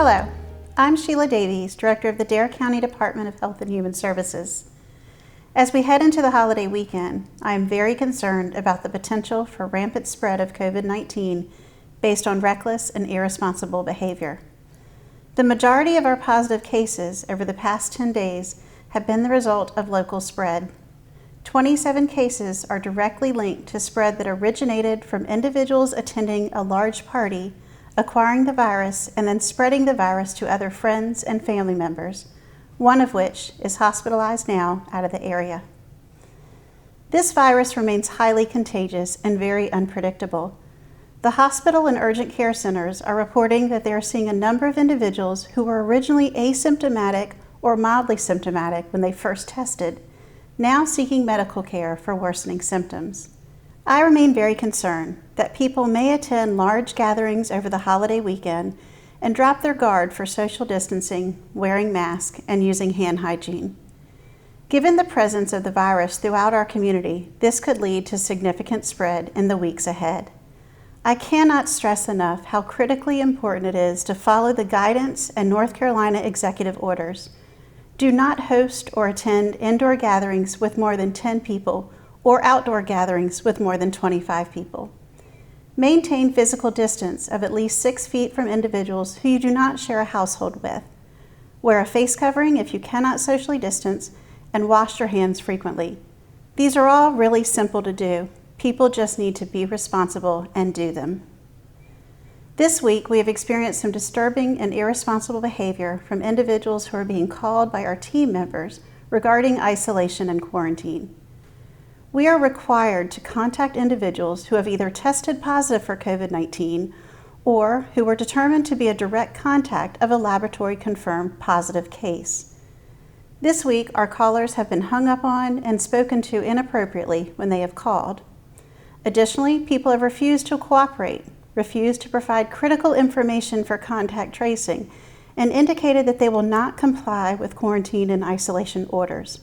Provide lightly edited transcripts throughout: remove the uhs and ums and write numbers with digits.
Hello, I'm Sheila Davies, Director of the Dare County Department of Health and Human Services. As we head into the holiday weekend, I am very concerned about the potential for rampant spread of COVID-19 based on reckless and irresponsible behavior. The majority of our positive cases over the past 10 days have been the result of local spread. 27 cases are directly linked to spread that originated from individuals attending a large party, acquiring the virus, and then spreading the virus to other friends and family members, one of which is hospitalized now out of the area. This virus remains highly contagious and very unpredictable. The hospital and urgent care centers are reporting that they are seeing a number of individuals who were originally asymptomatic or mildly symptomatic when they first tested, now seeking medical care for worsening symptoms. I remain very concerned that people may attend large gatherings over the holiday weekend and drop their guard for social distancing, wearing masks, and using hand hygiene. Given the presence of the virus throughout our community, this could lead to significant spread in the weeks ahead. I cannot stress enough how critically important it is to follow the guidance and North Carolina executive orders. Do not host or attend indoor gatherings with more than 10 people or outdoor gatherings with more than 25 people. Maintain physical distance of at least 6 feet from individuals who you do not share a household with. Wear a face covering if you cannot socially distance, and wash your hands frequently. These are all really simple to do. People just need to be responsible and do them. This week, we have experienced some disturbing and irresponsible behavior from individuals who are being called by our team members regarding isolation and quarantine. We are required to contact individuals who have either tested positive for COVID-19 or who were determined to be a direct contact of a laboratory-confirmed positive case. This week, our callers have been hung up on and spoken to inappropriately when they have called. Additionally, people have refused to cooperate, refused to provide critical information for contact tracing, and indicated that they will not comply with quarantine and isolation orders.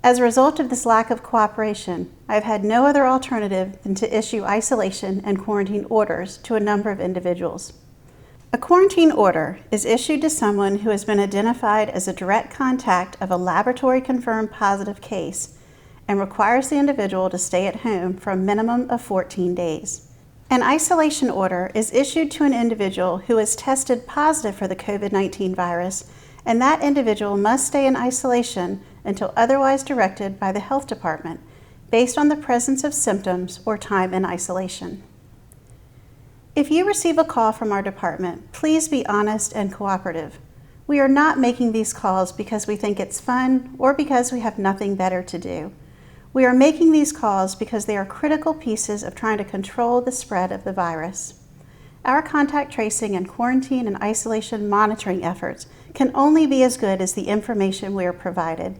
As a result of this lack of cooperation, I've had no other alternative than to issue isolation and quarantine orders to a number of individuals. A quarantine order is issued to someone who has been identified as a direct contact of a laboratory-confirmed positive case and requires the individual to stay at home for a minimum of 14 days. An isolation order is issued to an individual who has tested positive for the COVID-19 virus, and that individual must stay in isolation until otherwise directed by the health department, based on the presence of symptoms or time in isolation. If you receive a call from our department, please be honest and cooperative. We are not making these calls because we think it's fun or because we have nothing better to do. We are making these calls because they are critical pieces of trying to control the spread of the virus. Our contact tracing and quarantine and isolation monitoring efforts can only be as good as the information we are provided.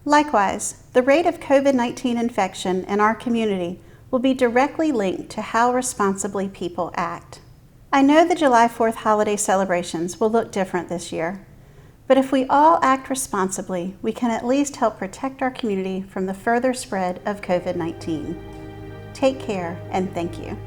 Likewise, the rate of COVID-19 infection in our community will be directly linked to how responsibly people act. I know the July 4th holiday celebrations will look different this year, but if we all act responsibly, we can at least help protect our community from the further spread of COVID-19. Take care, and thank you.